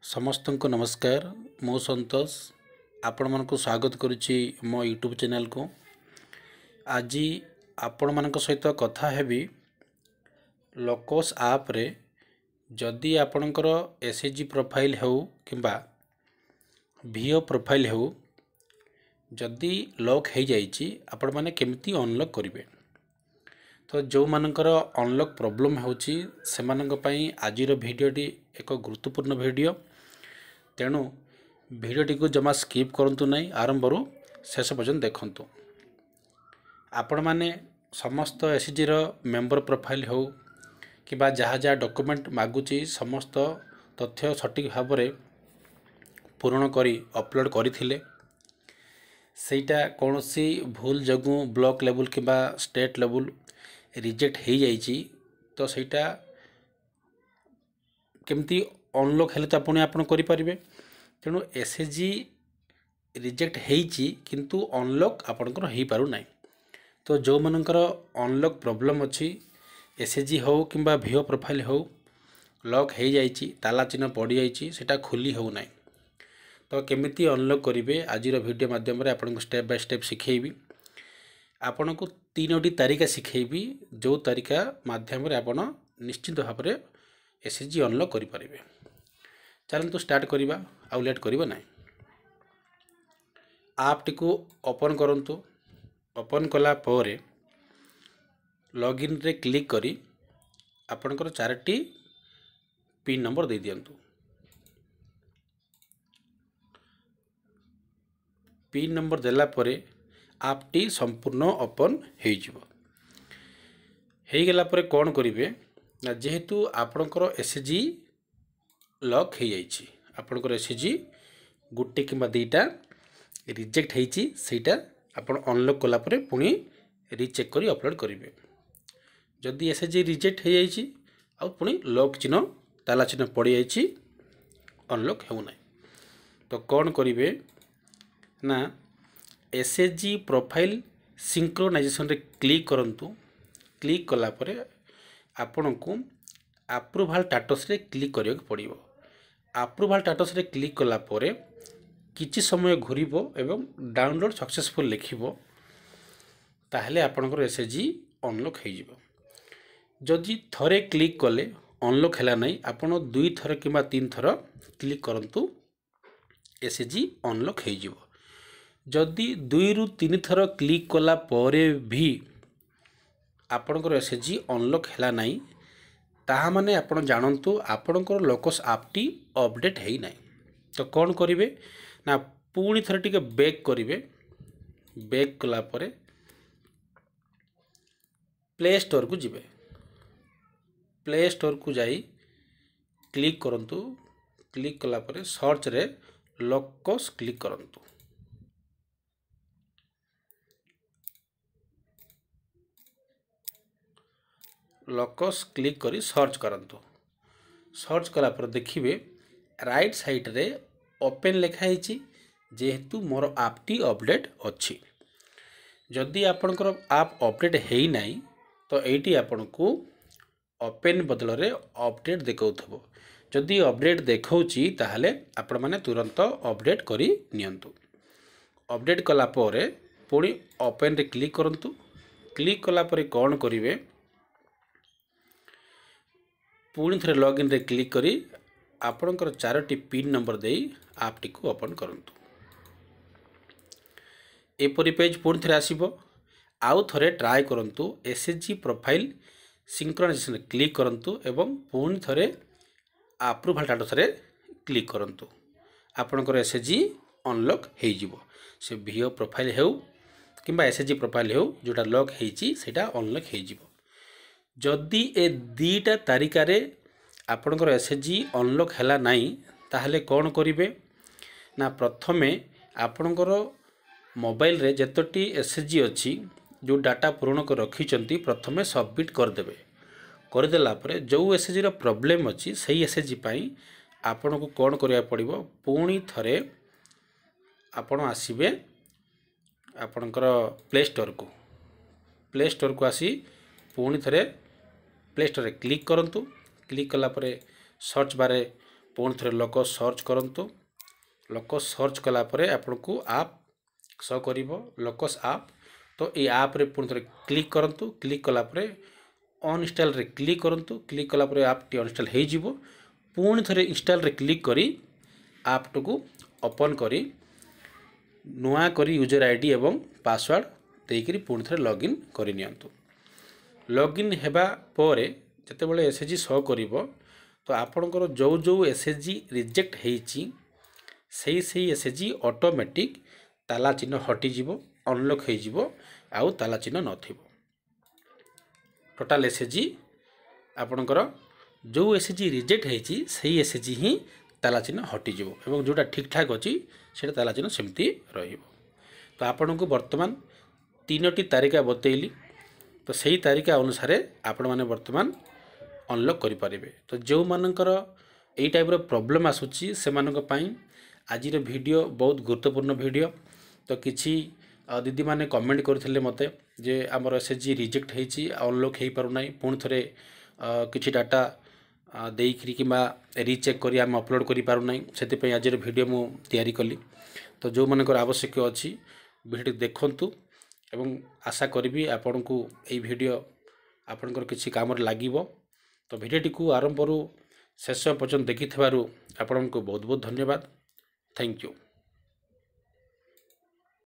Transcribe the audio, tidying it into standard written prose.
समस्त को नमस्कार। मो संतोष आपण मन को स्वागत करुच्ची मो यूट्यूब चैनल को। आज आपण मान सहित कथा हेबी लोकस आप रे जदि आपणकर एसएचजी प्रोफाइल हो किंबा वीओ प्रोफाइल हो जदि लॉक हो जाइए आपण माने केमिति अनलॉक करेंगे। तो जो मानकर अनलॉक प्रॉब्लम होची सेमानंक पई आजिर भिडियोटी एक गुरुत्वपूर्ण भिडियो, तेणु भिडियोटी को जमा स्किप करंतु नहीं, आरंभ शेष पर्यंत देखंतु। आपण माने समस्त एसएचजी रो मेंबर प्रोफाइल हो कि जहाँ जहाँ डॉक्यूमेंट मागुची समस्त तथ्य सटीक भाव में पूरण करी अपलोड करथिले, सेटा कौनसी भूल जगू ब्लॉक लेवल कि स्टेट लेवल रिजेक्ट हो जाइए। तो सेटा केमती अनलॉक हेले तो आपण करें। तेणु एसएचजी रिजेक्ट होइछि किंतु अनलॉक आपणकर हो पारु नाही। तो जो मनकर अनलॉक प्रॉब्लम अच्छी एसएचजी हो किंबा वीओ प्रोफाइल हो लॉक हो जाइछि, ताला चिन्ह पड़ी जाइछि, सेटा खुली हो नाही। तो केमिति अनलॉक करेंगे आज वीडियो माध्यम रे आपन को स्टेप बाय स्टेप सिखेबी। आपन को 3टी तारिका सिखेबी जो तारिका माध्यम रे आपन निश्चित भाव में एसएचजी अनलॉक करि परिबे। चलंतु स्टार्ट करिबा, आउ लेट करिबा नाही। आप टी को ओपन करंतु। ओपन कला परे लॉगिन रे क्लिक करी आपनकर 4टी पिन नंबर दे दियंतु। पिन नंबर देला परे आपटी संपूर्ण ओपन हो गला परे कौन करिवे ना, जेहेतु आपनकर एसएचजी लॉक हो जाइछि, आपनकर एसएचजी गुटे किंबा 2टा रिजेक्ट होइछि, सेटा आपन अनलॉक कला परे पुनी रीचेक करी अपलोड करिवे। जदि एसएचजी रिजेक्ट हो जाइछि आ पुनी लॉक चिन्ह ताला चिन्ह पड़ी जाइछि, अनलॉक हो नाही। तो कौन करिवे ना, एसएचजी प्रोफाइल सिंक्रोनाइजेशन रे क्लिक करंतु। क्लिक कला परे आपण को अप्रूवल स्टेटस रे क्लिक करियो पड़िबो। अप्रूवल स्टेटस रे क्लिक कला परे किछि समय घुरिबो एवं डाउनलोड सक्सेसफुल लिखिबो, ताहले आपनकर एसएचजी अनलॉक हो जिवो। जदि थरे क्लिक कले अनलॉक हैला नहीं, आपण 2 थर किंबा 3 थर क्लिक करंतु, एसएचजी अनलॉक हो जिवो। जदि 2 रु 3 थर क्लिक कला परे भी आपनकर एसएचजी अनलॉक हैला नहीं, ताहा माने आपण जानंतु आपनकर लोकस आपटी अपडेट है नहीं। तो कौन करिवे ना, पुणी थर टिके बैक करिवे। बैक कला परे प्ले स्टोर को जिवे। प्ले स्टोर को जाई क्लिक करंतु। क्लिक कला परे सर्च रे लोकस क्लिक करंतु। लोकस क्लिक करी सर्च करंतु। सर्च कला पर देखिए राइट साइड रे ओपन लिखा है, जेहेतु मोर आपटी अपडेट अच्छी। जदि आपनकर आप अपडेट है नहीं, तो एटी आपन को ओपन बदल रे अपडेट देखौथबो। जदि अपडेट देखौची ताहले आपण माने तुरंत अपडेट करी नियंतु। अपडेट कला परे पुणी ओपन रे क्लिक करंतु। क्लिक कला परे कौन करिवे, पुणी थे लॉगिन रे क्लिक करी आपनकर 4टी पिन नंबर दे आपटी को ओपन करंतु। एपरी पेज पुणी थे आसीबो। आउ थरे ट्राई करंतु। एसएचजी प्रोफाइल सिंक्रोनाइजेशन क्लिक करंतु एवं पुणी थरे अप्रूवल स्टेटस रे क्लिक करंतु। आपनकर एसएचजी अनलॉक हो जिवो। से वीओ प्रोफाइल हो किंबा एसएचजी प्रोफाइल हो जोटा लॉक होइछि सेटा अनलॉक हो जिवो। जदि ए 2टा तारिका रे आपनकर एसएचजी अनलॉक हैला नहीं, ताहले कौन करिवे ना, प्रथमे आपनकर मोबाइल रे जतटी एसएचजी अच्छी जो डाटा पूरण कर रखिचंती प्रथमे सबमिट करदेवे। करदेला परे जो एसएचजी रो प्रॉब्लम अच्छी सही एसएचजी पाई आपन को कौन करिया पड़िबो, पुणी थरे आपण आसीबे आपनकर प्ले स्टोर को। प्ले स्टोर को आसी पुणी थरे प्ले स्टोर रे क्लिक करंतु। क्लिक कला परे सर्च बारे पुणी थे लोकस सर्च करंतु लोकस सर्च कला परे आपको आप शो कर लोकस आप तो ये आप रे पुणी थे क्लिक करंतु क्लिक कला परे अनइंस्टॉल रे क्लिक करंतु क्लिक कला परे आप टी अनइंस्टॉल हो जिवो पुणी थे इंस्टॉल रे क्लिक करी आप को ओपन करी नुआ करी यूजर आईडी एवं पासवर्ड देकरी पुणी थे लॉगिन करि नियंतु लॉगिन हेबा परे जते बेले एसएचजी शो करिवो तो आपणकर जो जो एसएचजी रिजेक्ट हेची सही एसएचजी ऑटोमेटिक ताला चिन्ह हटि जीवो अनलॉक हो जीवो आउ ताला चिन्ह नथिबो टोटल एसएचजी आपणकर जो एसएचजी रिजेक्ट हेची सही एसएचजी ही ताला चिन्ह हटि जीवो एवं जोटा ठीक ठाक अछि सेटा ताला चिन्ह सेमती रहिबो। तो आपनको वर्तमान 3टी तारिका बतैली तो सही तारिका अनुसार आपण माने वर्तमान अनलॉक करि परिबे। तो जो मानकर एई टाइप रो प्रॉब्लम आसुची से मानक पई आज वीडियो बहुत गुरुत्वपूर्ण वीडियो। तो किछि दीदी माने कमेंट करथिले मते जे हमर एसएचजी रिजेक्ट हेची अनलॉक हे पारु नै पुणी थरे किछि डाटा देइकरी किबा रीचेक करी हम अपलोड करि पारु नै सेति पई आज वीडियो मु तयारी कली। तो जो मानकर आवश्यक अछि वीडियो देखंतु एवं आशा करी आपण को यही वीडियो आपणकर किसी काम लागिवो। तो वीडियोटी को आरंभ शेष पर्यंत देखि आपको बहुत बहुत धन्यवाद। Thank you.